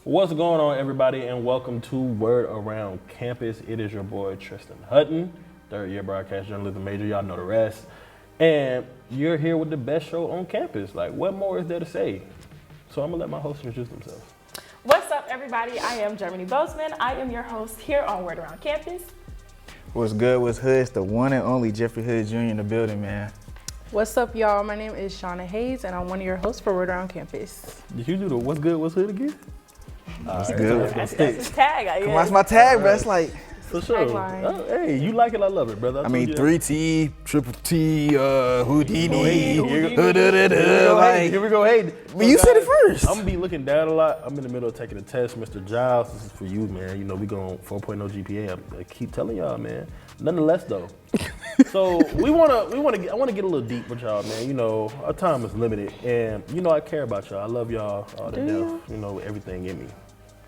What's going on, everybody, and welcome to Word Around Campus. It is your boy, Tristan Hutton, third-year broadcast journalism major. Y'all know the rest. And you're here with the best show on campus. Like, what more is there to say? So I'm going to let my hosts introduce themselves. What's up, everybody? I am Germany Bozeman. I am your host here on Word Around Campus. What's good, what's hood? It's the one and only Jeffrey Hood Jr. in the building, man. What's up, y'all? My name is Shauna Hayes, and I'm one of your hosts for Word Around Campus. Did you do the what's good, what's hood again? What's good? That's his tag, I guess. That's my tag, bro. It's like, For sure. Tagline. Oh, hey, you like it, I love it, brother. I mean, 3T, triple T, Houdini, Here we go. Hey, But you said it first. I'm gonna be looking down a lot. I'm in the middle of taking a test, Mr. Giles. This is for you, man. You know we going 4.0 GPA. I keep telling y'all, man. Nonetheless, though, so I want to get a little deep with y'all, man. You know our time is limited, and you know I care about y'all. I love y'all all to death. You know everything in me.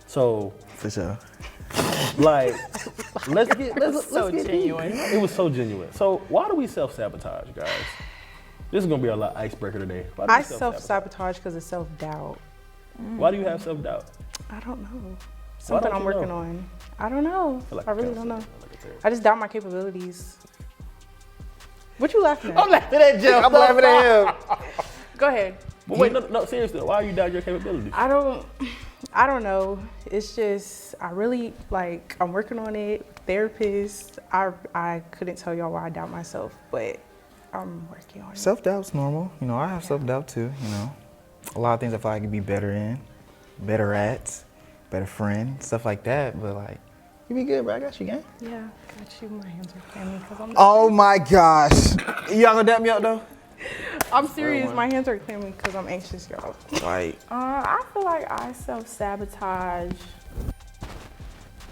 So For sure. like, let's get So get genuine. deep. You know? It was so genuine. So why do we self-sabotage, guys? This is gonna be our icebreaker today. Why do we I self-sabotage because of self-doubt. Why do you have self-doubt? I don't know. Something don't I'm you working know? on. I don't know. feel like I a really don't know. counselor, like a therapist. I just doubt my capabilities. What you laughing at? I'm laughing at Jeff. I'm laughing at him. Go ahead. But wait, no, seriously. Why are you doubting your capabilities? I don't know. It's just, I'm working on it. Therapist. I couldn't tell y'all why I doubt myself, but I'm working on it. Self-doubt's normal. You know, I have self-doubt too, you know. A lot of things I feel like I can be better in, better at, better friend, stuff like that. But like, you be good, bro. I got you, gang. Yeah, got you. My hands are clammy because I'm Oh my gosh. Y'all gonna dap me up though? I'm serious. My hands are clammy because I'm anxious, y'all. Like, I feel like I self-sabotage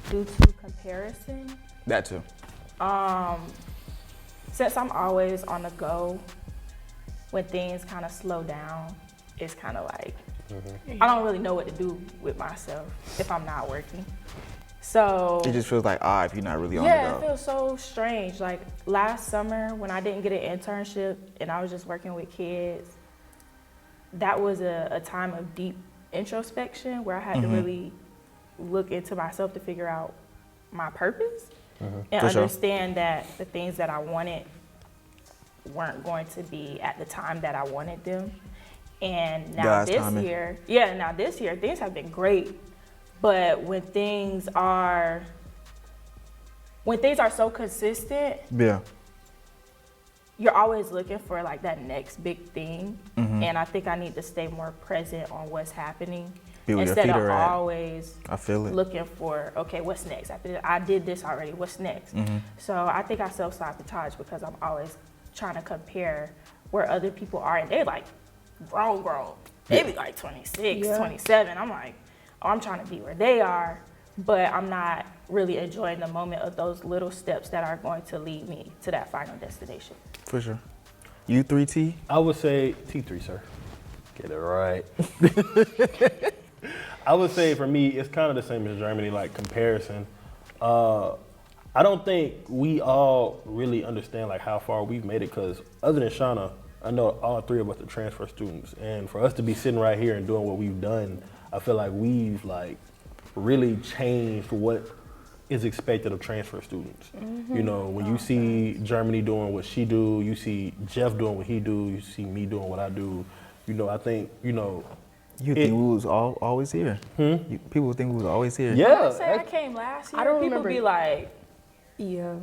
due to comparison. that too. Since I'm always on the go, when things kind of slow down, it's kind of like, I don't really know what to do with myself if I'm not working. So It just feels like odd if you're not really on yeah, the it go. feels so strange. Like last summer when I didn't get an internship and I was just working with kids, that was a time of deep introspection where I had to really look into myself to figure out my purpose and For sure. understand that the things that I wanted weren't going to be at the time that I wanted them. And now God's this timing. year, things have been great. But when things are so consistent, Yeah. you're always looking for like that next big thing. And I think I need to stay more present on what's happening Be where your instead feet of are at. always I feel it. looking for, okay, what's next? I did this already, what's next? So I think I self-sabotage because I'm always trying to compare where other people are, and they're like grown. They be like 26, 27. I'm like, oh, I'm trying to be where they are, but I'm not really enjoying the moment of those little steps that are going to lead me to that final destination. For sure. You 3T? I would say T3, sir. Get it right. I would say for me, it's kind of the same as Germany, like comparison. I don't think we all really understand like how far we've made it, because other than Shauna, I know all three of us are transfer students, and for us to be sitting right here and doing what we've done, I feel like we've like really changed what is expected of transfer students. You know, when you see Germany doing what she do, you see Jeff doing what he do, you see me doing what I do. You know, I think, you know, You think we was always here. People think we was always here. yeah. I say I came last year. I don't People remember be it. like, Yeah.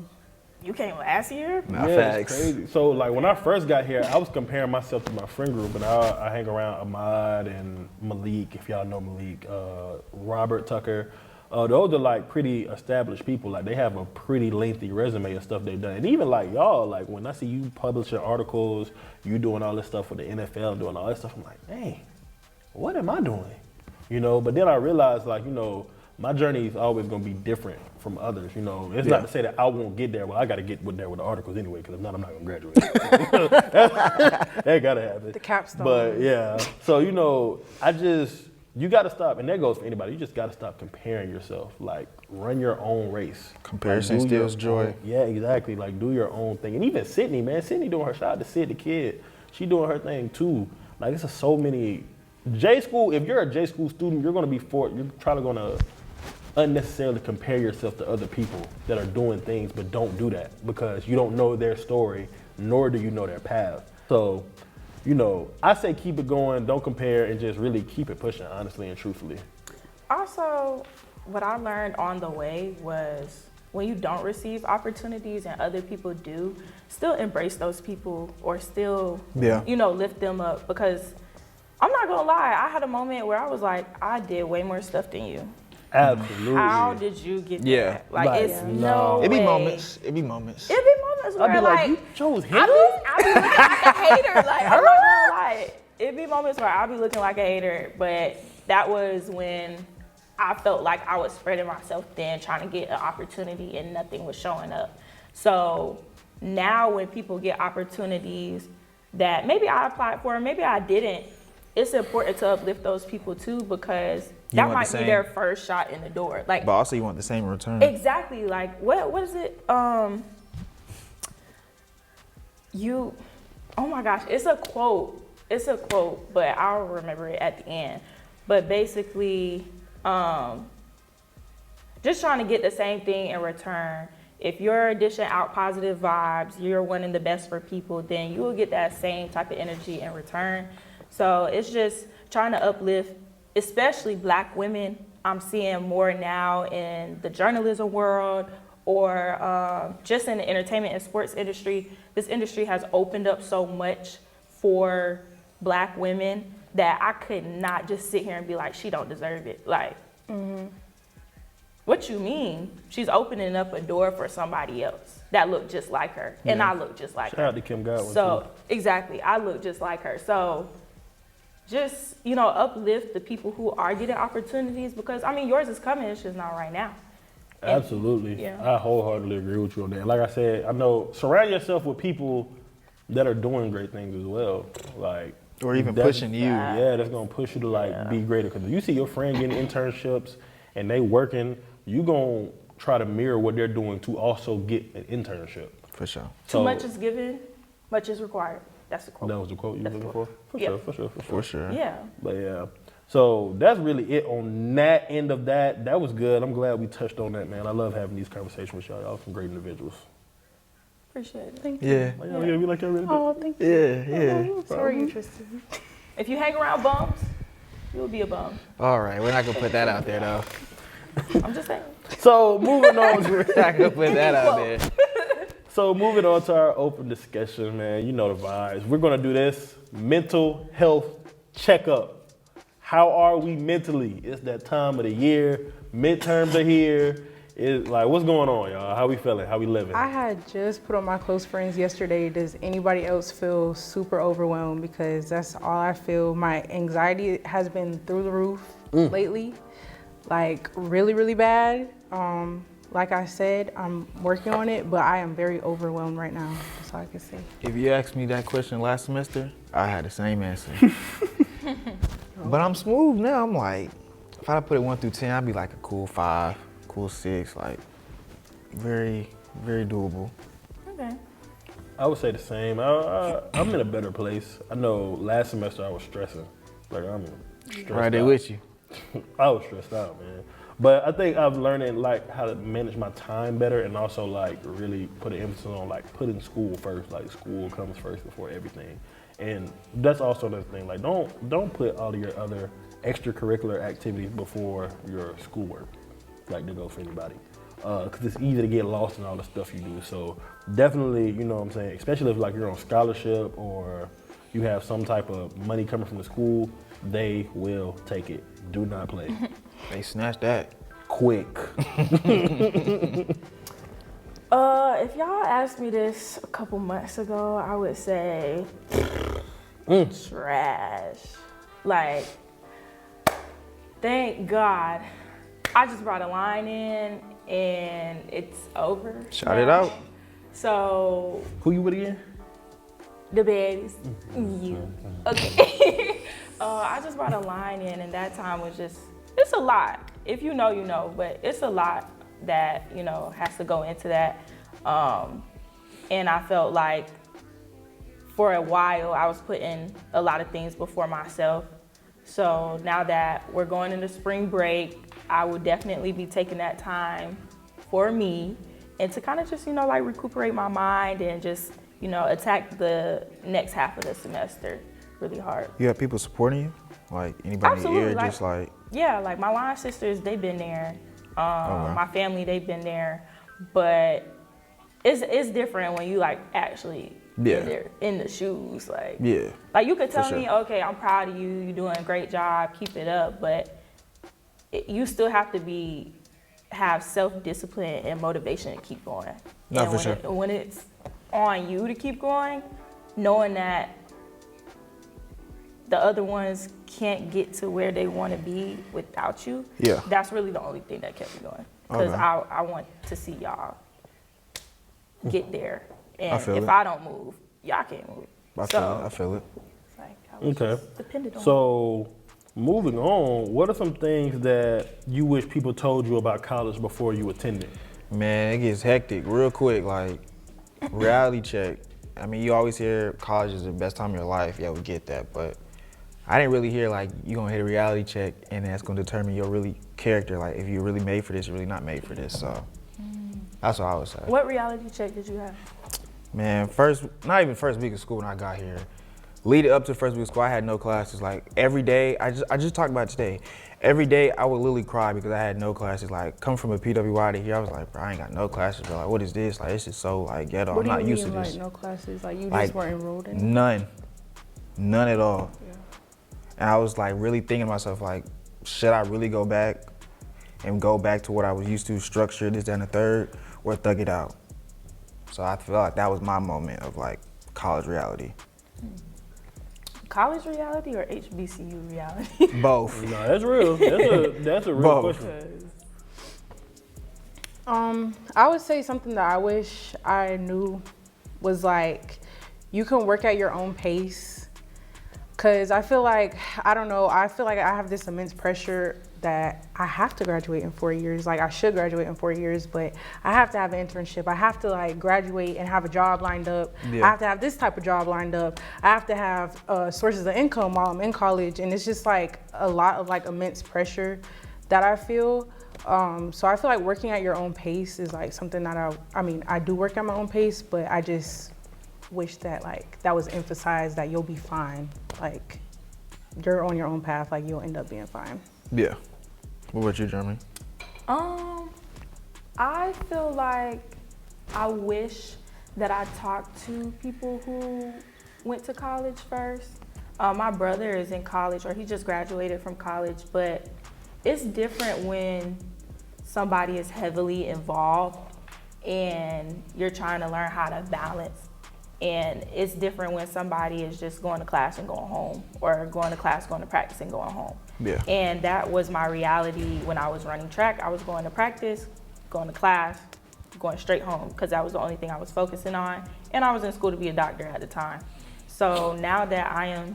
you came last year? Nah, Yeah, facts. it's crazy. So like when I first got here, I was comparing myself to my friend group, and I hang around Ahmad and Malik, if y'all know Malik, Robert Tucker. Those are like pretty established people. Like they have a pretty lengthy resume of stuff they've done. And even like y'all, like when I see you publishing articles, you doing all this stuff for the NFL, doing all that stuff, I'm like, dang, what am I doing? You know, but then I realized like, you know, my journey is always going to be different from others. You know, it's not to say that I won't get there. Well, I got to get there with the articles anyway, because if not, I'm not going to graduate. That got to happen. The capstone. But yeah, so, you know, you got to stop, and that goes for anybody. You just got to stop comparing yourself. Like, run your own race. Comparison Like, do your steals joy. own- yeah, exactly. Like, do your own thing. And even Sydney, man. Sydney doing her, shout out to Sid the kid. She doing her thing too. Like, it's so many J school, if you're a J school student, you're probably going to unnecessarily compare yourself to other people that are doing things, but don't do that because you don't know their story, nor do you know their path. So, I say keep it going, don't compare, and just really keep it pushing, honestly and truthfully. Also, what I learned on the way was when you don't receive opportunities and other people do, still embrace those people or still, lift them up. Because I'm not gonna lie, I had a moment where I was like, I did way more stuff than you. Absolutely. How did you get Yeah. that? Like, it's no It be way. moments. It be moments. It be moments where I'd be like, you chose him? I be looking like a hater. Like, I'm not gonna lie. It be moments where I'll be looking like a hater, but that was when I felt like I was spreading myself thin, trying to get an opportunity and nothing was showing up. So now when people get opportunities that maybe I applied for, maybe I didn't, it's important to uplift those people too, because that might be their first shot in the door. Like, but also you want the same return. Exactly. Like, what is it? Oh my gosh, it's a quote. But I'll remember it at the end. But basically, just trying to get the same thing in return. If you're dishing out positive vibes, you're wanting the best for people, then you will get that same type of energy in return. So it's just trying to uplift, especially Black women. I'm seeing more now in the journalism world or just in the entertainment and sports industry. This industry has opened up so much for Black women that I could not just sit here and be like, she don't deserve it. Like, what you mean? She's opening up a door for somebody else that look just like her, and I look just like her. Shout out to Kim Godwin. So too. exactly, I look just like her. So just uplift the people who are getting opportunities, because I mean yours is coming. It's just not right now. Absolutely. Yeah. I wholeheartedly agree with you on that. Like I said, I know surround yourself with people that are doing great things as well. Like, Or even that's- pushing you. Yeah, that's gonna push you to be greater. Because if you see your friend getting internships and they working, you gonna try to mirror what they're doing to also get an internship. For sure. Too much is given, much is required. That's the quote. That was the quote you were looking for? Yeah. For sure. Yeah. But yeah. So that's really it on that end of that. That was good. I'm glad we touched on that, man. I love having these conversations with y'all. Y'all some great individuals. Appreciate it. Thank you. Yeah. Like, y'all be like y'all really Oh, thank you. Yeah. Sorry, Tristan. If you hang around bums, you'll be a bum. All right, we're not gonna put that out there though. I'm just saying. So moving on. We're not gonna put that out there. So moving on to our open discussion, man. You know the vibes. We're gonna do this mental health checkup. How are we mentally? It's that time of the year. Midterms are here. It's like, what's going on, y'all? How we feeling? How we living? I had just put on my close friends yesterday. Does anybody else feel super overwhelmed? Because that's all I feel. My anxiety has been through the roof lately, like really, really bad. Like I said, I'm working on it, but I am very overwhelmed right now. That's all I can say. If you asked me that question last semester, I had the same answer. But I'm smooth now. I'm like, if I put it 1 through 10, I'd be like a cool 5, cool 6, like very, very doable. Okay. I would say the same. I'm in a better place. I know last semester I was stressing. Like I'm stressed Right there out. with you. I was stressed out, man. But I think I'm learning like how to manage my time better, and also like really put an emphasis on like putting school first. Like school comes first before everything. And that's also another thing. Like don't put all of your other extracurricular activities before your schoolwork. Like to go for anybody. Because it's easy to get lost in all the stuff you do. So definitely, you know what I'm saying, especially if like you're on scholarship or you have some type of money coming from the school, they will take it. Do not play. They snatched that. Quick. If y'all asked me this a couple months ago, I would say trash. Like, thank God. I just brought a line in and it's over. Shout now. it out. So, Who you with again? the baddies, you. Okay. I just brought a line in, and that time was just, it's a lot. If you know, you know, but it's a lot that, you know, has to go into that. And I felt like for a while I was putting a lot of things before myself. So now that we're going into spring break, I would definitely be taking that time for me and to kind of just, like recuperate my mind and just, attack the next half of the semester really hard. You have people supporting you? Like anybody Absolutely, in your ear, just like... Yeah, like my line sisters, they've been there. My family, they've been there. But it's different when you like actually in the shoes. Like you could tell me, okay, I'm proud of you, you're doing a great job, keep it up. But you still have to have self-discipline and motivation to keep going. No, and for sure. When it's on you to keep going, knowing that the other ones can't get to where they want to be without you, that's really the only thing that kept me going. Because I want to see y'all get there. And if I don't move, y'all can't move. I feel it. It's like I was just dependent on So, moving on, what are some things that you wish people told you about college before you attended? Man, it gets hectic real quick. Like, reality check. I mean, you always hear college is the best time of your life. Yeah, we get that. But I didn't really hear, like, you're going to hit a reality check and that's going to determine your really character. Like, if you're really made for this, you're really not made for this. So, that's what I would say. What reality check did you have? Man, not even first week of school when I got here. Leading up to first week of school, I had no classes. Like, every day, I just talked about it today. Every day, I would literally cry because I had no classes. Like, coming from a PWI to here, I was like, bro, I ain't got no classes, bro. Like, what is this? Like, it's just so, like, ghetto. I'm not used to this. Like, no classes? Like, you just weren't enrolled in it? None at all. Yeah. And I was, like, really thinking to myself, like, should I really go back and go back to what I was used to, structure this, that, and the third, or thug it out? So I feel like that was my moment of, like, college reality. College reality or HBCU reality? Both. No, that's real. That's a real question. I would say something that I wish I knew was like, you can work at your own pace. Cause I feel like, I have this immense pressure that I have to graduate in 4 years. Like, I should graduate in 4 years, but I have to have an internship. I have to like graduate and have a job lined up. Yeah. I have to have this type of job lined up. I have to have sources of income while I'm in college. And it's just like a lot of like immense pressure that I feel. So I feel like working at your own pace is like something that I do work at my own pace, but I just wish that like that was emphasized, that you'll be fine. Like, you're on your own path, like you'll end up being fine. Yeah. What about you, Jeremy? I feel like I wish that I talked to people who went to college first. My brother is in college, or he just graduated from college, but it's different when somebody is heavily involved and you're trying to learn how to balance. And it's different when somebody is just going to class and going home, or going to class, going to practice and going home. Yeah. And that was my reality when I was running track. I was going to practice, going to class, going straight home, because that was the only thing I was focusing on. And I was in school to be a doctor at the time. So now that I am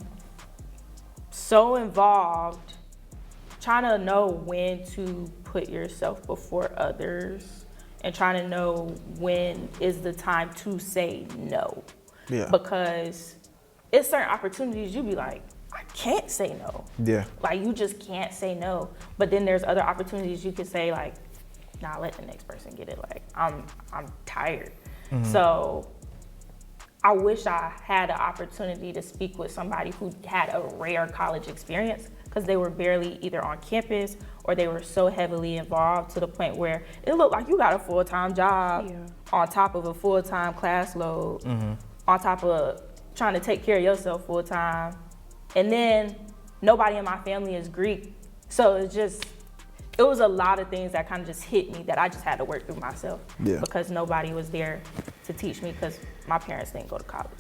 so involved, trying to know when to put yourself before others, and trying to know when is the time to say no. Yeah. Because it's certain opportunities you be like, I can't say no. Yeah. Like, you just can't say no. But then there's other opportunities you can say like, nah, let the next person get it. Like, I'm tired. Mm-hmm. So I wish I had an opportunity to speak with somebody who had a rare college experience, because they were barely either on campus or they were so heavily involved to the point where it looked like you got a full-time job on top of a full-time class load, on top of trying to take care of yourself full-time. And then nobody in my family is Greek. So it was a lot of things that kind of just hit me that I just had to work through myself, because nobody was there to teach me, because my parents didn't go to college.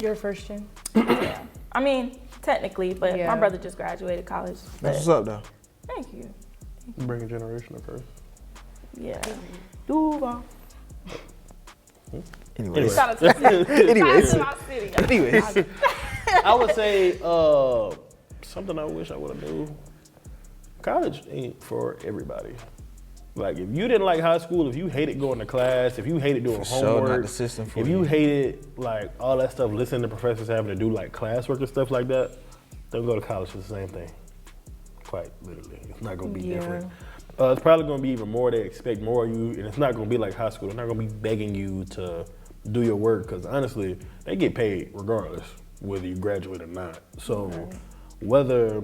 You're a first gen? Yeah. I mean, technically, but my brother just graduated college. That's what's up, though. Thank you. Bring a generation up first. Yeah. Duval. Anyways. Anyways. I would say something I wish I would have knew. College ain't for everybody. Like, if you didn't like high school, if you hated going to class, if you hated doing homework, not the system for if you hated like all that stuff, listening to professors having to do like classwork and stuff like that, Don't go to college, it's the same thing. Quite literally. It's not going to be Yeah. different. It's probably going to be even more. They expect more of you, and it's not going to be like high school. They're not going to be begging you to do your work because honestly, they get paid regardless whether you graduate or not. So whether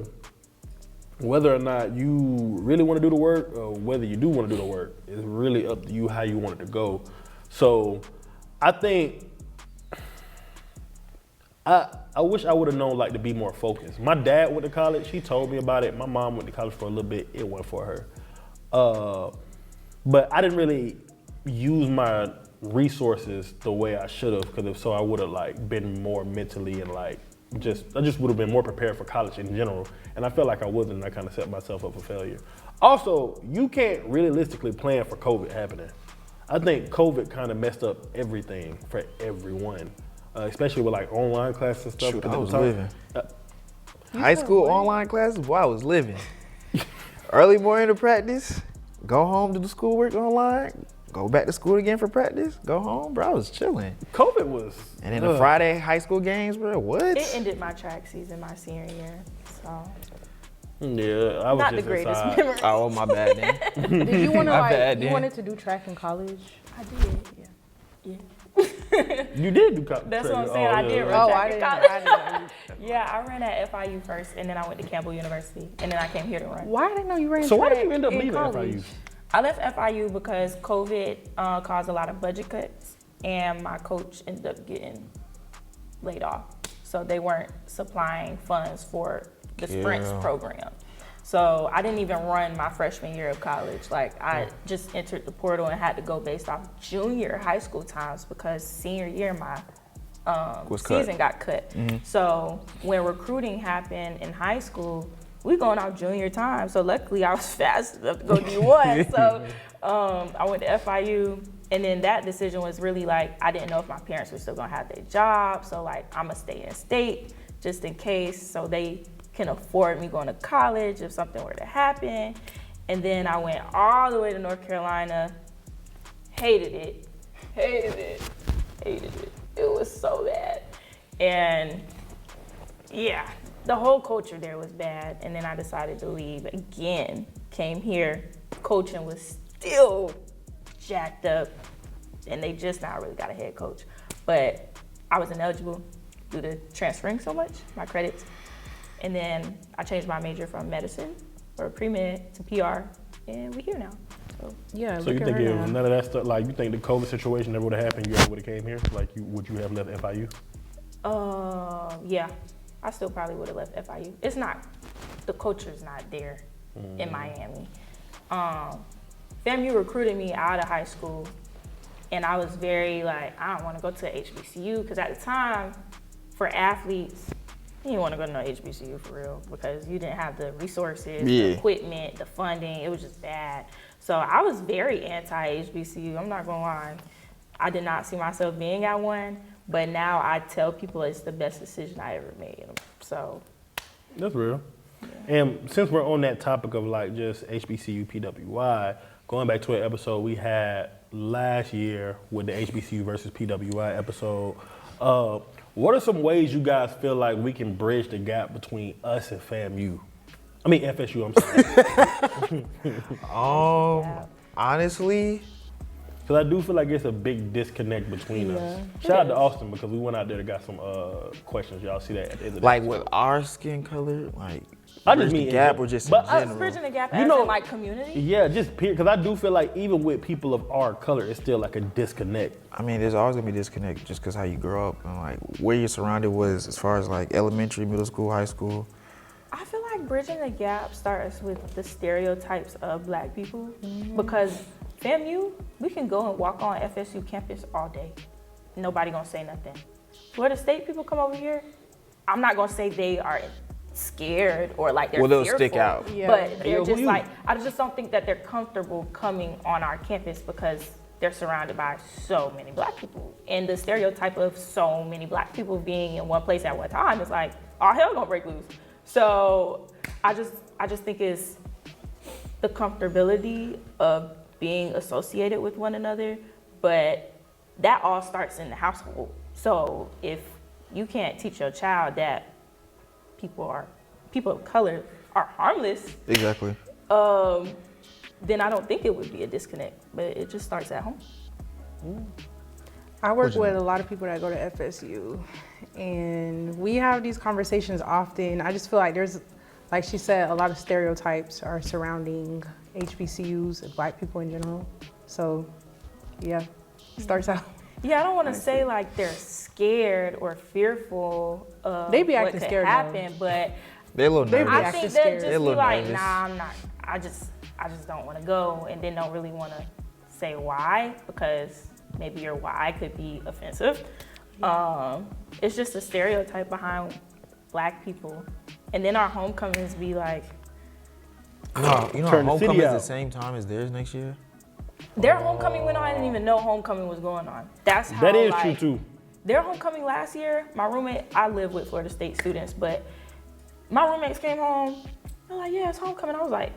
or not you really want to do the work or whether you do want to do the work is really up to you how you want it to go. So I think I wish I would have known like to be more focused. My dad went to college. He told me about it. My mom went to college for a little bit. It went for her. But I didn't really use my resources the way I should have, because if so, I would have like been more mentally and like I just would have been more prepared for college in general. And I felt like I wasn't, and I kind of set myself up for failure. Also, you can't realistically plan for COVID happening. I think COVID kind of messed up everything for everyone, especially with like online classes and stuff. Shoot, 'cause I at was the time- living. High school online classes, boy, I was living. Early morning to practice, go home to do schoolwork online, go back to school again for practice, go home, bro. I was chilling. COVID was. And then the Friday high school games, bro. What? It ended my track season my senior year, so Yeah, I was not the just greatest inside. memory. Oh, my bad then. Did you want to My like? bad, You then. wanted to do track in college? I did, yeah. You did do college. That's what I'm saying. I did run Oh, track I in didn't. college. I didn't. Yeah, I ran at FIU first, and then I went to Campbell University, and then I came here to run. Why didn't I know you ran So why track did you end up in leaving college? FIU? I left FIU because COVID caused a lot of budget cuts, and my coach ended up getting laid off. So they weren't supplying funds for the sprints Yeah. program. So I didn't even run my freshman year of college. Like I just entered the portal and had to go based off junior high school times because senior year my Was cut. season got cut. So when recruiting happened in high school, we going off junior time. So luckily I was fast enough to go D1. So I went to FIU, and then that decision was really like, I didn't know if my parents were still gonna have their job. So like, I'm gonna stay in state just in case, so they can afford me going to college if something were to happen. And then I went all the way to North Carolina, hated it. It was so bad. And yeah, the whole culture there was bad. And then I decided to leave again, came here, coaching was still jacked up, and they just now really got a head coach. But I was ineligible due to transferring so much, my credits. And then I changed my major from medicine or pre-med to PR, and we're here now. So Yeah. So you look at think her if now. none of that stuff, like you think the COVID situation never would have happened, you ever would have came here? Like, would you have left FIU? yeah, I still probably would have left FIU. It's not, the culture's not there in Miami. FAMU recruited me out of high school, and I was very like, I don't want to go to HBCU, because at the time, for athletes, you didn't want to go to no HBCU for real, because you didn't have the resources, the equipment, the funding. It was just bad. So I was very anti-HBCU. I'm not gonna lie. I did not see myself being at one, but now I tell people it's the best decision I ever made. So That's real. And since we're on that topic of like just HBCU, PWI, going back to an episode we had last year with the HBCU versus PWI episode, what are some ways you guys feel like we can bridge the gap between us and FAMU? I mean FSU, I'm sorry. Honestly, Because I do feel like it's a big disconnect between us. Shout out to Austin, because we went out there and got some questions. Y'all see that at the end of the like episode. with our skin color, like I just bridge the mean gap in- or just but in us general. bridging the gap You as know- in like community. Yeah, just period. Because I do feel like even with people of our color, it's still like a disconnect. I mean, there's always gonna be disconnect just because how you grow up and like where you're surrounded was as far as like elementary, middle school, high school. I feel like bridging the gap starts with the stereotypes of Black people, because FAMU, we can go and walk on FSU campus all day. Nobody gonna say nothing. Where the state people come over here, I'm not gonna say they are scared or like they're Well, they'll fearful, stick out. Yeah. but they're Yo, who just you? like, I just don't think that they're comfortable coming on our campus because they're surrounded by so many Black people. And the stereotype of so many Black people being in one place at one time is like, all hell gonna break loose. So I just think it's the comfortability of being associated with one another, but that all starts in the household. So if you can't teach your child that people are people of color are harmless, Exactly. then I don't think it would be a disconnect. But it just starts at home. I work with a lot of people that go to FSU, and we have these conversations often. I just feel like there's, like she said, a lot of stereotypes are surrounding HBCUs and Black people in general. So, yeah, starts out. Yeah, I don't want to say like they're scared or fearful of They be what acting could scared, happen, but They're a little They be nervous. I acting think they'll scared. just They're a be little like, nervous. nah, I'm not. I just don't want to go, and then don't really want to say why, because maybe your why could be offensive. It's just a stereotype behind Black people, and then our homecomings be like, You know, Turn the city homecoming is out. the same time as theirs next year. their homecoming went on. I didn't even know homecoming was going on. That's how That is like, true too. Their homecoming last year, my roommate, I live with Florida State students, but my roommates came home. They're like, yeah, it's homecoming. I was like,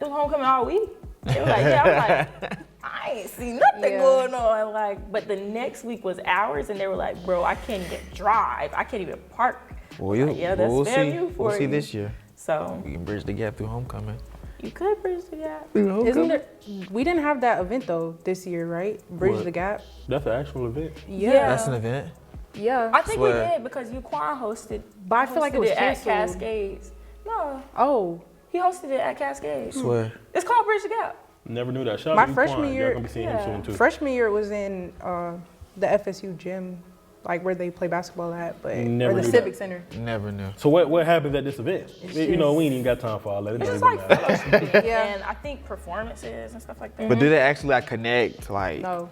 it was homecoming all week? They were like, yeah. I was like, I ain't see nothing Yeah. going on. Like, but the next week was ours, and they were like, bro, I can't even drive. I can't even park. Well, Like, yeah, that's we'll FAMU see. for We'll see you. this year. So We can bridge the gap through homecoming. you could bridge the gap. Isn't there, we didn't have that event though this year, right? Bridge What? the Gap. That's an actual event. Yeah. That's an event. Yeah. I think Swear. we did because UQuan hosted. But I feel like it was hosted at canceled. Cascades. No, Oh, he hosted it at Cascades. Swear. It's called Bridge the Gap. Never knew that. Shout My out to freshman Quan. year- Y'all gonna be seeing yeah. him soon too. freshman year it was in the FSU gym, like where they play basketball at, but Never or the knew Civic that. Center. Never knew. So what happens at this event? You know, just- we ain't even got time for all that. It It's don't just even like matter. fellowship, Yeah. and I think performances and stuff like that. But did it actually like connect? Like, No,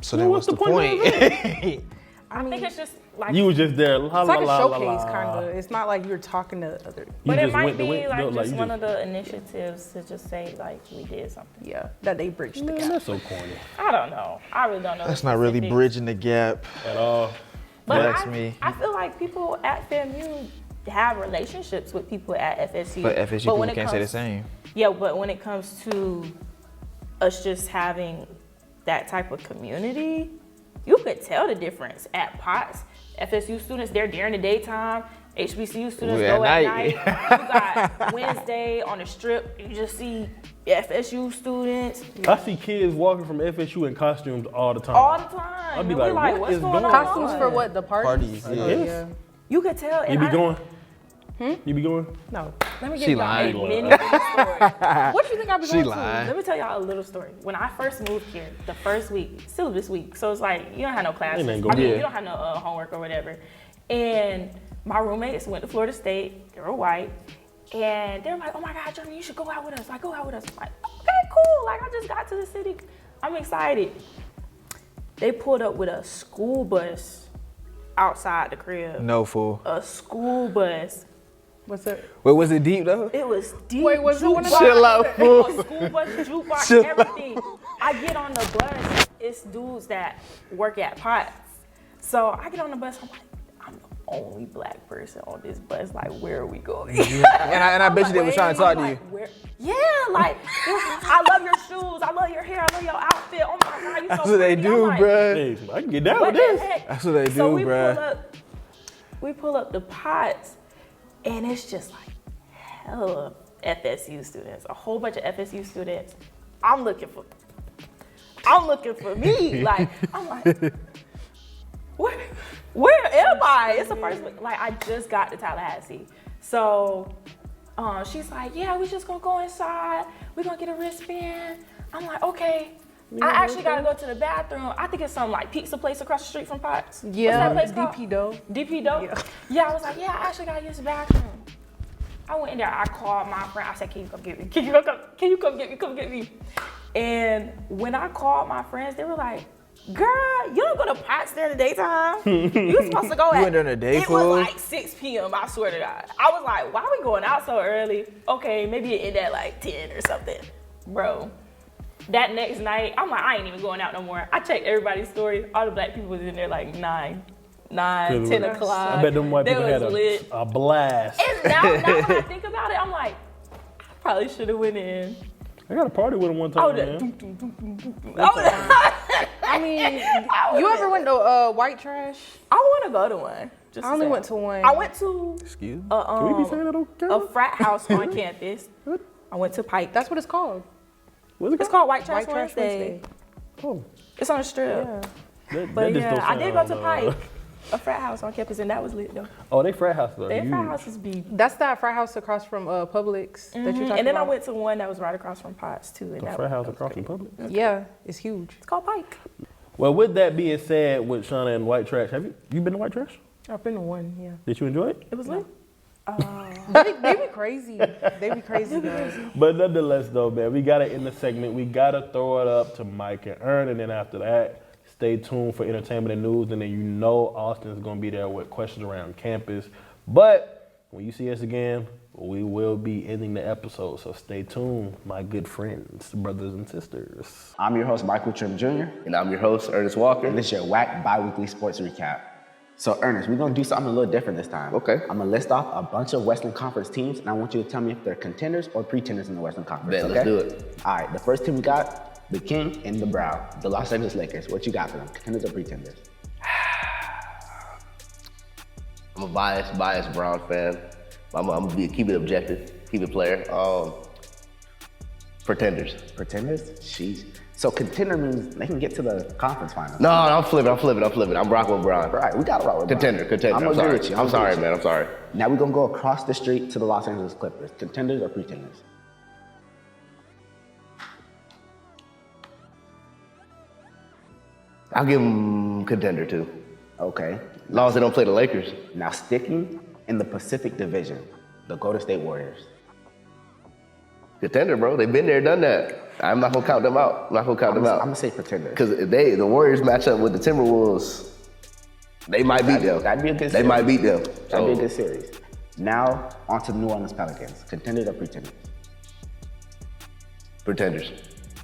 so Well, then what's the point? I think it's just like, You was just there. La, it's la, like a la, la, showcase la. kind of. It's not like you're talking to other. You but it just might went to be win- like no, just you one of the initiatives to just say like we did something. Yeah, that they bridged the Man, gap. that's so corny I don't know. I really don't know. That's the not really specifics. bridging the gap. at all. But That's I, me. I feel like people at FAMU have relationships with people at FSU. But FSU people when it can't say the comes- same. Yeah, but when it comes to us just having that type of community, you could tell the difference at POTS. FSU students, they're during the daytime. HBCU students We at go at night. night. You got Wednesday on the strip, you just see FSU students I see kids walking from FSU in costumes all the time. all the time. I'd be And like, we're like, what what's is going going on? on? Costumes for what? The parties? Parties, yeah. Yes. You could tell. You and be I- going? You be going? No. Let me give She y'all lying. a mini story. What do you think I've been She going lying. Let me tell y'all a little story. When I first moved here, the first week, syllabus week, so it's like you don't have no classes. Ain't I gonna mean, be- you don't have no homework or whatever. And my roommates went to Florida State. They were white, and they were like, "Oh my God, Jeremy, you should go out with us. Like, go out with us." I'm like, okay, cool. Like, I just got to the city. I'm excited. They pulled up with a school bus outside the crib. No fool. A school bus. What's that? Wait, was it deep though? It was deep. Wait, was it one of jukebox, Chill out, fool. a school bus, jukebox, Chill everything. I get on the bus. It's dudes that work at POTS. So I get on the bus. I'm like, I'm the only Black person on this bus. Like, where are we going? And I bet you they were trying to talk to you. Where? Yeah, like, I love your shoes. I love your hair. I love your outfit. Oh my God, you so That's what they pretty. I'm do, like, bruh. Hey, I can get down what with the this. heck? That's what they So do, we bruh. pull up the POTS, and it's just like hella FSU students, a whole bunch of FSU students. I'm looking for me. Like, I'm like, where am I? It's the first week. Like, I just got to Tallahassee. So she's like, yeah, we just gonna go inside. We're gonna get a wristband. I'm like, okay. I actually gotta go to the bathroom. I think it's some like pizza place across the street from Potts. Yeah, What's that place called? DP Dough. DP Dope? Yeah, I was like, yeah, I actually gotta use the bathroom. I went in there, I called my friend, I said, can you come get me? Can you come get me? Come get me. And when I called my friends, they were like, girl, you don't go to Potts during the daytime. You supposed to go You at, went during the day, it fool? was like 6 p.m., I swear to God. I was like, why are we going out so early? Okay, maybe it ended at like 10 or something. Bro, that next night, I'm like, I ain't even going out no more. I checked everybody's story. All the Black people was in there like 9, 10 o'clock. I bet them white They people had was lit. a blast. And now when I think about it, I'm like, I probably should have went in. I got a party with them one I time, would have. man. I mean, you ever went to White Trash? I want to go to one. Just I only say went it. to one. I went to Excuse me? Can we be saying that on a camera? frat house on campus. I went to Pike. That's what it's called. What's it It's called? called White Trash White Trash Wednesday. Oh, It's on the strip. Yeah. But just yeah, don't I did go sound, to Pike, a frat house on campus, and that was lit though. Oh, they frat house though. Their Huge. frat houses be. That's that frat house across from Publix that you're talking about. And then I went to one that was right across from Potts too. And The that frat house was across from great. Publix. Yeah, it's huge. It's called Pike. Well, with that being said, with Shauna and White Trash, have you been to White Trash? I've been to one, yeah. Did you enjoy it? It was lit. They be crazy. They be crazy, girls. But nonetheless, though, man, we gotta end the segment. We gotta throw it up to Mike and Ernest, and then after that, stay tuned for entertainment and news. And then you know Austin's gonna be there with questions around campus. But when you see us again, we will be ending the episode. So stay tuned, my good friends, brothers and sisters. I'm your host, Michael Trim Jr., And I'm your host, Ernest Walker. and this is your WAC bi-weekly sports recap. So Ernest, we're gonna do something a little different this time. Okay. I'm gonna list off a bunch of Western Conference teams, and I want you to tell me if they're contenders or pretenders in the Western Conference. Bet, okay? let's do it. All right, the first team we got, the King and the Brown, the Los Angeles Lakers. What you got for them, contenders or pretenders? I'm a biased Browns fan. I'm gonna keep it objective, keep it player. Pretenders. Pretenders? Sheesh. So contender means they can get to the conference finals. No, I'm flipping. I'm rocking with Browns. All right, we gotta rock with Brown. Contender. I'm I'm agree sorry. with you. I'm sorry, man. I'm sorry. Now we're gonna go across the street to the Los Angeles Clippers. Contenders or pretenders? I'll give them contender too. Okay. As long as they don't play the Lakers. Now sticking in the Pacific Division, the Golden State Warriors. Contender, bro. They've been there, done that. I'm not gonna count them out. I'm gonna say pretender. Because the Warriors match up with the Timberwolves, they might beat them. That'd be a good They series. might beat them. That'd be a good series. Now on to the New Orleans Pelicans. Contenders or pretenders? Pretenders.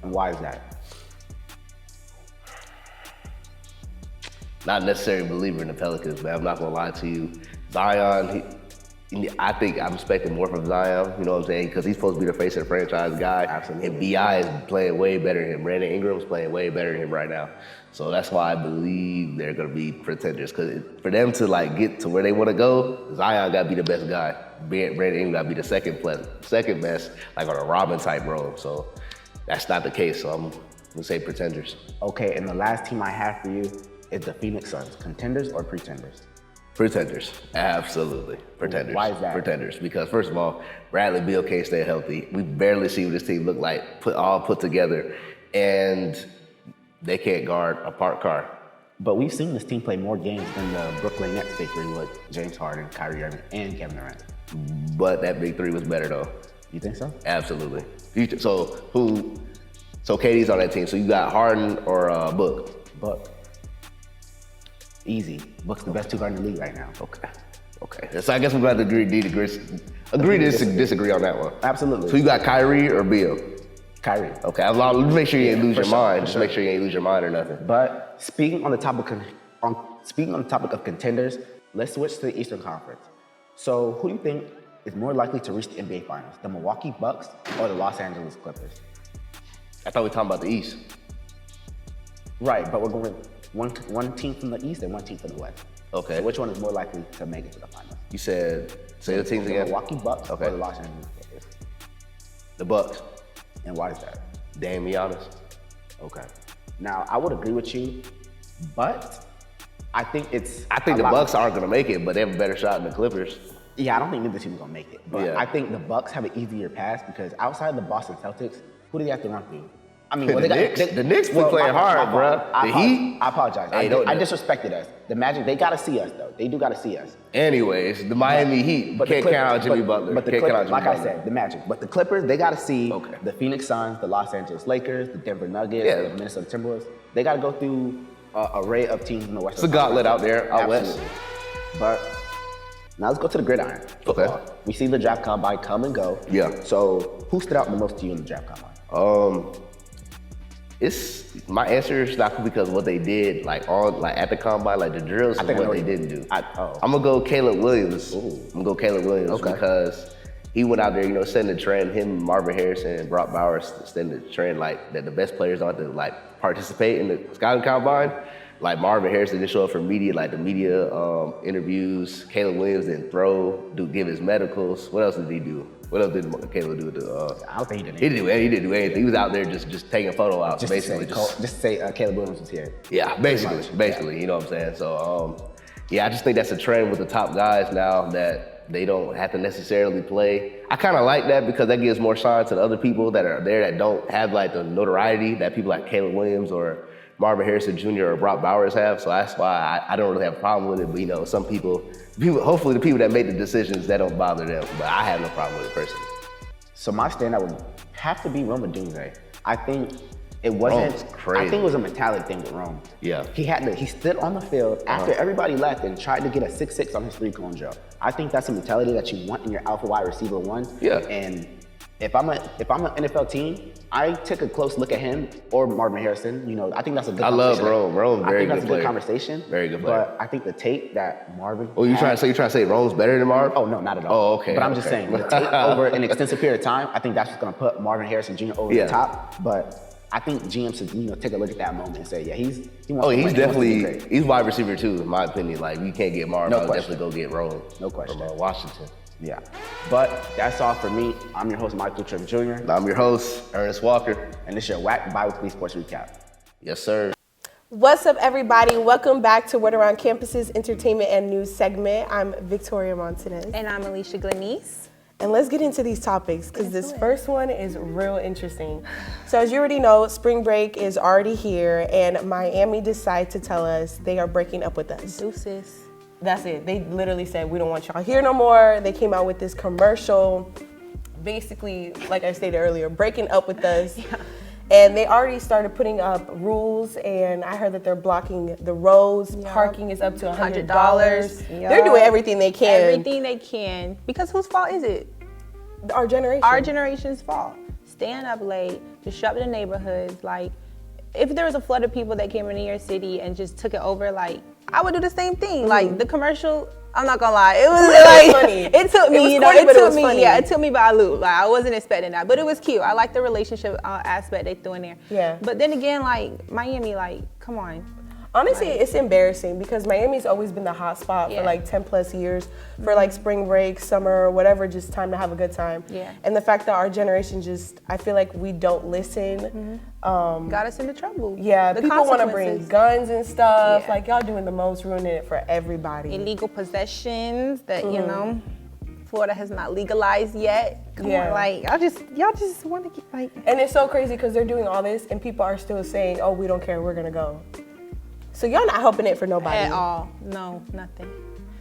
And why is that? Not necessarily a believer in the Pelicans, man. I'm not gonna lie to you. Zion, I think I'm expecting more from Zion, you know what I'm saying? Because he's supposed to be the face of the franchise guy. Absolutely. And B.I. is playing way better than him. Brandon Ingram's playing way better than him right now. So that's why I believe they're gonna be pretenders. Because for them to like get to where they wanna go, Zion gotta be the best guy. Brandon Ingram gotta be the second best, like on a Robin type role. So that's not the case. So I'm gonna say pretenders. Okay, and the last team I have for you is the Phoenix Suns. Contenders or pretenders? Pretenders, absolutely. Pretenders. Why is that? Pretenders, because first of all, Bradley Beal can't stay healthy. We barely see what this team look like, put together, and they can't guard a parked car. But we've seen this team play more games than the Brooklyn Nets victory with James Harden, Kyrie Irving, and Kevin Durant. But that big three was better though. You think so? Absolutely. So KD's on that team. So you got Harden or Book. But easy. Book's the best two guard in the league right now. Okay. So I guess we're going to agree to disagree on that one. Absolutely. So you got Kyrie or Beal? Kyrie. Okay, let's make sure you ain't lose for your sure, mind. for Just sure. make sure you ain't lose your mind or nothing. But speaking on the topic of contenders, let's switch to the Eastern Conference. So who do you think is more likely to reach the NBA Finals, the Milwaukee Bucks or the Los Angeles Clippers? I thought we were talking about the East. Right, but we're going one team from the East and one team from the West. Okay. So which one is more likely to make it to the finals? You said, say the teams The again. Milwaukee Bucks Okay. or the Los Angeles Clippers? The Bucks. And why is that? Damn, be honest. Okay. Now, I would agree with you, but I think it's... I think the Bucks aren't gonna make it, but they have a better shot than the Clippers. Yeah, I don't think neither team is going to make it. But Yeah. I think the Bucks have an easier pass because outside of the Boston Celtics, who do they have to run through? I mean, The Knicks be playing hard, bruh. The Heat? I apologize. Hey, I disrespected us. The Magic, they got to see us, though. They do got to see us. Anyways, the Miami Heat But the can't Clippers- count out Jimmy but- Butler. But the Can't count out Clippers, Jimmy like I Butler. said, the Magic. But the Clippers, they got to see Okay. the Phoenix Suns, the Los Angeles Lakers, the Denver Nuggets, Yeah. the Minnesota Timberwolves. They got to go through an array of teams in the Western It's a gauntlet out there, out west. Absolutely. But now let's go to the gridiron. Okay. We see the draft combine come and go. Yeah. So who stood out the most to you in the draft combine? My answer is not because of what they did, like at the combine, like the drills, and think I know what they what you- didn't do. oh. I'm gonna go Caleb Williams. Ooh. I'm gonna go Caleb Williams Okay. because he went out there, setting the trend. Him, Marvin Harrison, and Brock Bowers setting the trend, like that the best players don't have to like participate in the scouting combine. Like Marvin Harrison didn't show up for media, like the media interviews. Caleb Williams didn't give his medicals. What else did he do? What else did Caleb do? I don't think he did He didn't do anything. He was out there just taking a photo out, Just basically. to say Caleb Williams was here. Yeah, basically, you know what I'm saying? So, I just think that's a trend with the top guys now that they don't have to necessarily play. I kind of like that because that gives more shine to the other people that are there that don't have like the notoriety that people like Caleb Williams or Marvin Harrison Jr. or Brock Bowers have. So that's why I don't really have a problem with it. But, you know, some people, hopefully the people that make the decisions, that don't bother them. But I have no problem with it personally. So my standout would have to be Rome Odunze. I think it wasn't. Rome's crazy. I think it was a mentality thing with Rome. Yeah. He stood on the field after everybody left and tried to get a 6-6 on his 3-cone drill. I think that's a mentality that you want in your alpha wide receiver one. Yeah. And if I'm an NFL team, I take a close look at him or Marvin Harrison. You know, I think that's a good. I love conversation. Rome. I Very think good that's a player. good conversation. Very good player. But I think the tape that Marvin. Oh, you trying to say Rome's better than Marv? Oh, no, not at all. Oh, okay. But I'm just saying, the tape over an extensive period of time, I think that's what's going to put Marvin Harrison Jr. over the top. But I think GM should, take a look at that moment and say, yeah, he wants to win. He's He wants to be definitely, great. he's wide receiver too, in my opinion. Like, you can't get Marv, No I would question. definitely go get Rome. No question. From Washington. Yeah. But that's all for me. I'm your host, Michael Tripp Jr. And I'm your host, Ernest Walker. And this is your WAC Bi-Weekly Sports Recap. Yes, sir. What's up, everybody? Welcome back to Word Around Campus's entertainment and news segment. I'm Victoria Montanez. And I'm Alicia Glenice. And let's get into these topics because this first one is real interesting. So as you already know, spring break is already here and Miami decided to tell us they are breaking up with us. Deuces. That's it. They literally said, we don't want y'all here no more. They came out with this commercial, basically, like I stated earlier, breaking up with us. Yeah. And they already started putting up rules, and I heard that they're blocking the roads. Yep. Parking is up to $100. Yep. They're doing everything they can. Everything they can. Because whose fault is it? Our generation. Our generation's fault. Staying up late, disrupting the neighborhoods. Like, if there was a flood of people that came into your city and just took it over, like, I would do the same thing. Mm-hmm. Like, the commercial, I'm not gonna lie, it was like, funny. It took me, it took me by a loop. Like, I wasn't expecting that, but it was cute. I like the relationship aspect they threw in there. Yeah. But then again, like, Miami, like, come on. Honestly, it's embarrassing because Miami's always been the hot spot for like 10 plus years for like spring break, summer, whatever, just time to have a good time. Yeah. And the fact that our generation just, I feel like we don't listen. Got us into trouble. Yeah, The people want to bring consequences. guns and stuff. Yeah. Like, y'all doing the most, ruining it for everybody. Illegal possessions that, you know, Florida has not legalized yet. Come Yeah. on, like, y'all just want to get, like. And it's so crazy because they're doing all this and people are still saying, oh, we don't care, we're going to go. So y'all not helping it for nobody. At all. No, nothing.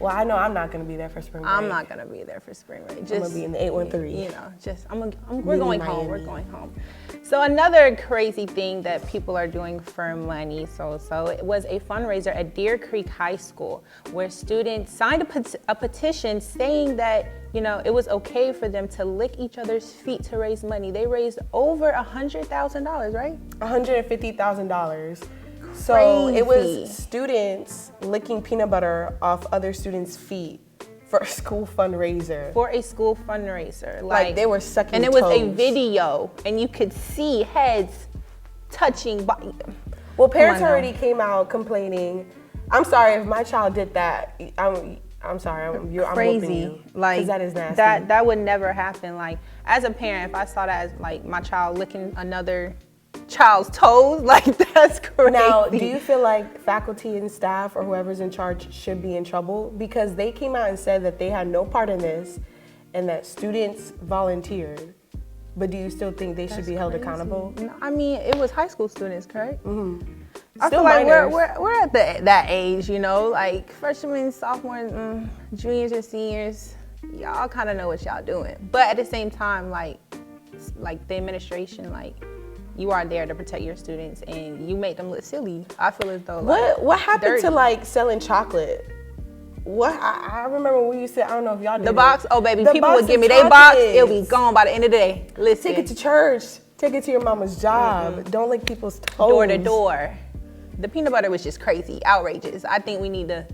Well, I know I'm not going to be there for spring break. I'm not going to be there for spring break. I'm going to be in the 813. You know, we're going home. Miami. We're going home. So another crazy thing that people are doing for money. So it was a fundraiser at Deer Creek High School where students signed a petition saying that, you know, it was okay for them to lick each other's feet to raise money. They raised over $100,000, right? $150,000. So it was Crazy. students licking peanut butter off other students' feet for a school fundraiser. For a school fundraiser. Like they were sucking And it was a toes. video, and you could see heads touching body. Well, parents Come on now. already came out complaining. I'm sorry if my child did that. I'm sorry. I'm whooping Crazy. you. 'Cause Like that is nasty. That would never happen. Like, as a parent, if I saw that as like my child licking another child's toes, like, that's crazy. Now, do you feel like faculty and staff or whoever's in charge should be in trouble? Because they came out and said that they had no part in this and that students volunteered. But do you still think they should be held accountable? No, I mean, it was high school students, correct? Mm-hmm. I Still feel like minors. we're at that age, you know, like freshmen, sophomores, juniors and seniors. Y'all kind of know what y'all doing. But at the same time, like the administration, like, you are there to protect your students, and you make them look silly. I feel as though, like, What happened dirty. to like selling chocolate? What I remember when we used to, I don't know if y'all did The it. box? Oh, baby, The people box would give of me their box. chocolates. It'll be gone by the end of the day. Listen, Take it to church. Take it to your mama's job. Don't lick people's toes. door to door. The peanut butter was just crazy, outrageous. I think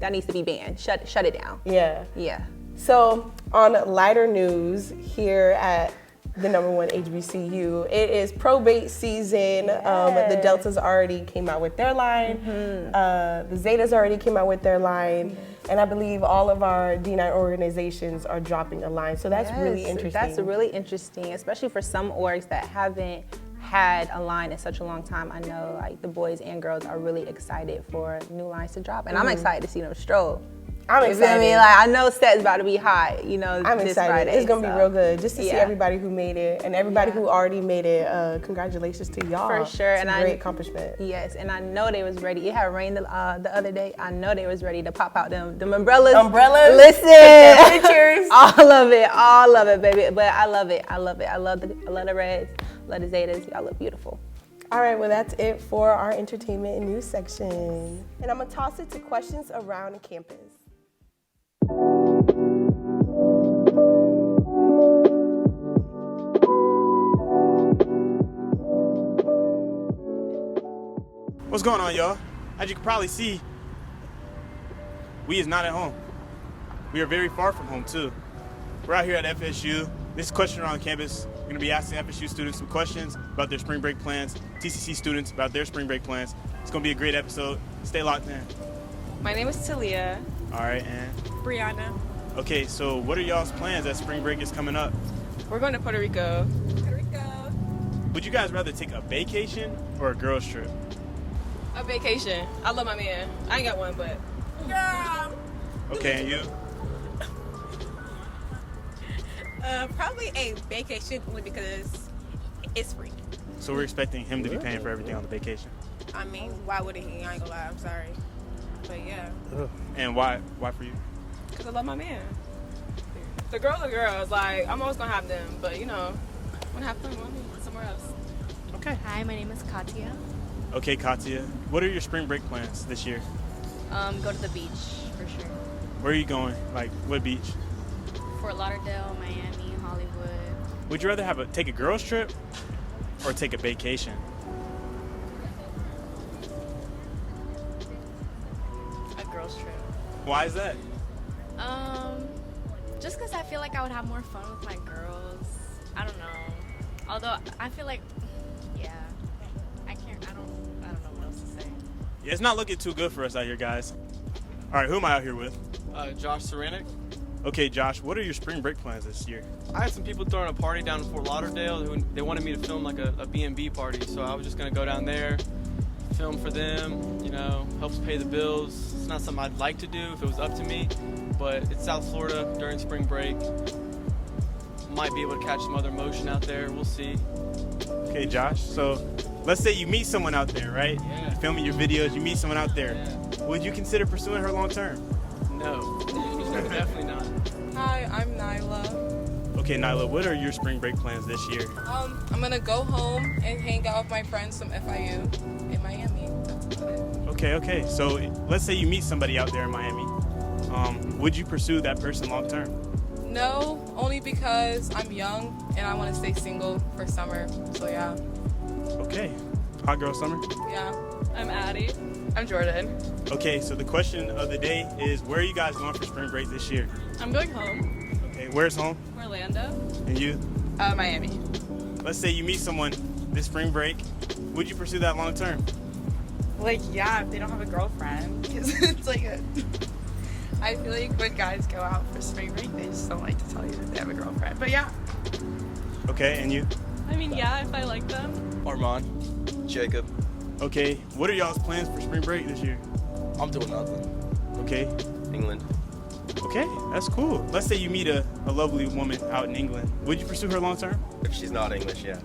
that needs to be banned. Shut it down. Yeah. Yeah. So on lighter news here at the #1 HBCU. It is probate season. The Deltas already came out with their line. The Zetas already came out with their line. And I believe all of our D9 organizations are dropping a line. So that's really interesting. That's really interesting, especially for some orgs that haven't had a line in such a long time. I know like the boys and girls are really excited for new lines to drop. And I'm excited to see them stroll. I'm You excited. feel me? Like I know set's about to be hot, you know, I'm this excited. Friday. It's gonna be real good. Just to see yeah. everybody who made it and everybody who already made it. Congratulations to y'all. For sure. It's And a great accomplishment. Yes, and I know they was ready. It had rained the other day. I know they was ready to pop out them umbrellas. Umbrellas. Listen. Pictures. all of it, baby. But I love it. I love the Reds, love the Zetas. Y'all look beautiful. All right, well, that's it for our entertainment and news section. And I'm gonna toss it to questions around campus. What's going on, y'all? As you can probably see, we is not at home. We are very far from home, too. We're out here at FSU. This is Question Around Campus. We're going to be asking FSU students some questions about their spring break plans, TCC students about their spring break plans. It's going to be a great episode. Stay locked in. My name is Talia. All right, and? Brianna. Okay, so what are y'all's plans as spring break is coming up? We're going to Puerto Rico. Would you guys rather take a vacation or a girls trip? A vacation. I love my man. I ain't got one, but. Girl! Okay, and you? Probably a vacation only because it's free. So we're expecting him to be paying for everything on the vacation. I mean, why wouldn't he? I ain't gonna lie, I'm sorry. But yeah. And why for you? Because I love my man. The girls are girls. Like, I'm always gonna have them, but you know, I'm gonna have fun with me somewhere else. Okay. Hi, my name is Katya. Okay, Katya, what are your spring break plans this year? Go to the beach for sure. Where are you going? Like, what beach? Fort Lauderdale, Miami, Hollywood. Would you rather take a girls trip or take a vacation? A girls trip. Why is that? Just because I feel like I would have more fun with my girls. I don't know. Although I feel like, yeah, I don't know what else to say. Yeah, it's not looking too good for us out here, guys. All right, who am I out here with? Josh Saranic. Okay, Josh, what are your spring break plans this year? I had some people throwing a party down in Fort Lauderdale who they wanted me to film like a B&B party, so I was just gonna go down there, film for them, you know, helps pay the bills. It's not something I'd like to do if it was up to me, but it's South Florida during spring break. Might be able to catch some other motion out there, we'll see. Okay, Josh, so let's say you meet someone out there, right? Yeah. Filming your videos, you meet someone out there. Yeah. Would you consider pursuing her long term? No, definitely not. Hi, I'm Nyla. Okay, Nyla, what are your spring break plans this year? I'm gonna go home and hang out with my friends from FIU in Miami. That's about it. Okay, so let's say you meet somebody out there in Miami. Would you pursue that person long term? No, only because I'm young and I want to stay single for summer. So yeah. Okay, hot girl summer? Yeah. I'm Addie. I'm Jordan. Okay, so the question of the day is, where are you guys going for spring break this year? I'm going home. Okay, where's home? Orlando. And you? Miami. Let's say you meet someone this spring break. Would you pursue that long term? Like, yeah, if they don't have a girlfriend. Because it's like I feel like when guys go out for spring break, they just don't like to tell you that they have a girlfriend. But yeah. Okay, and you? I mean, yeah, if I like them. Armand, Jacob. Okay, what are y'all's plans for spring break this year? I'm doing nothing. Okay. England. Okay, that's cool. Let's say you meet a lovely woman out in England. Would you pursue her long term? If she's not English, yeah.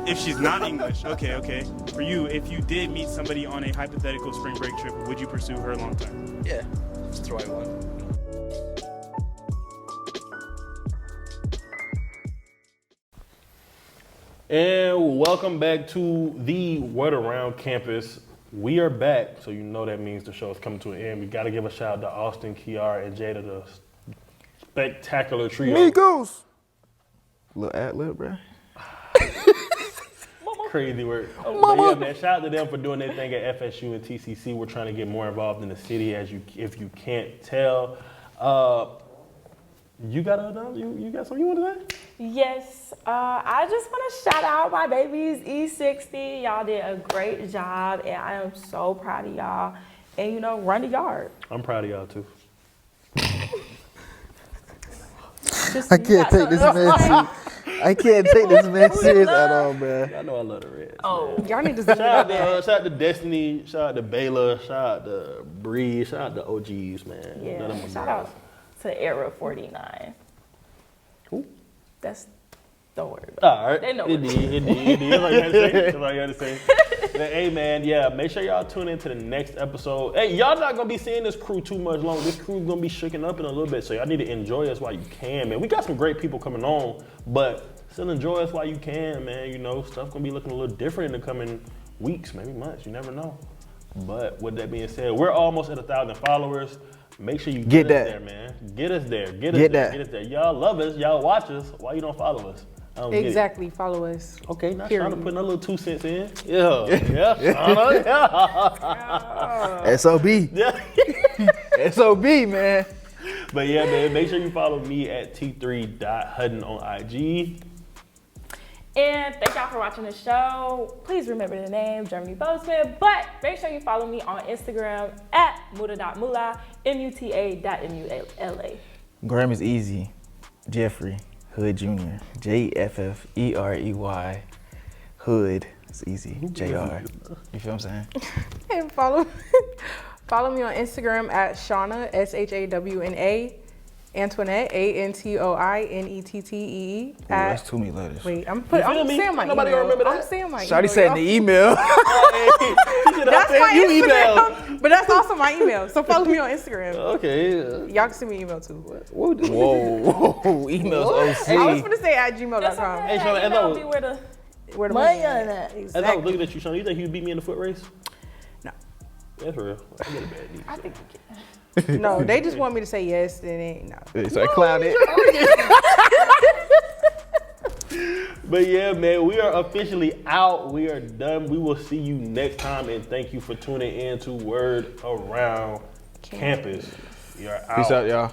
If she's not English, okay. For you, if you did meet somebody on a hypothetical spring break trip, would you pursue her long term? Yeah, just throw one. And welcome back to the Word Around Campus. We are back, so you know that means the show is coming to an end. We got to give a shout out to Austin, Kiara, and Jada, the spectacular trio. Migos. Little ad-lib, bro. Crazy work. But yeah, man, shout out to them for doing their thing at FSU and TCC. We're trying to get more involved in the city, if you can't tell. You got something you want to say? Yes, I just want to shout out my babies, E60. Y'all did a great job, and I am so proud of y'all. And, you know, run the yard. I'm proud of y'all, too. I can't take this man serious. I can't take this man serious at all, man. I know I love the Reds. Oh, Y'all need to Shout out to Destiny, shout out to Baylor, shout out to Bree, shout out to OGs, man. Yeah, None of them shout girls. out to Era 49. Who? That's, don't worry about All right. it. They know Indeed. That's all you had to say. That's all you had to say. But, hey, man, yeah, make sure y'all tune in to the next episode. Hey, y'all not going to be seeing this crew too much longer. This crew's going to be shaking up in a little bit, so y'all need to enjoy us while you can, man. We got some great people coming on, but still enjoy us while you can, man. You know, stuff going to be looking a little different in the coming weeks, maybe months. You never know. But with that being said, we're almost at 1,000 followers. Make sure you get us that. there, man. Get us there. Get us there. Y'all love us. Y'all watch us. Why you don't follow us? I don't get it. Exactly. Follow us. Okay, now Period. Shauna putting a little 2 cents in. Yeah, Shauna, yeah. SOB. Yeah. SOB, man. But yeah, man, make sure you follow me at t3.hudden on IG. And thank y'all for watching the show. Please remember the name, Germany Bozeman. But make sure you follow me on Instagram at muta.mula, muta.mula. Graham is easy. Jeffrey Hood Jr. JFFEREY Hood. It's easy. JR. You feel what I'm saying? And follow me on Instagram at Shauna, SHAWNA, Antoinette, ANTOINETTEE. That's too many letters. Wait, I'm feel me? saying my Nobody email. gonna remember that? I'm saying my Shawty email. said in the email. That's my Instagram, but that's also my email. So follow me on Instagram. Okay. Y'all can send me an email too. Whoa, emails OC. I was gonna say at gmail.com. Hey, Shauna, as I was, Where the money money on at? that. as I was looking at you, Shauna, you think you would beat me in the foot race? No. That's real. I get a bad knee. I think we can. No, they just want me to say yes, and it no. So I clown it. But yeah, man, we are officially out. We are done. We will see you next time, and thank you for tuning in to Word Around Campus. We are out. Peace out, y'all.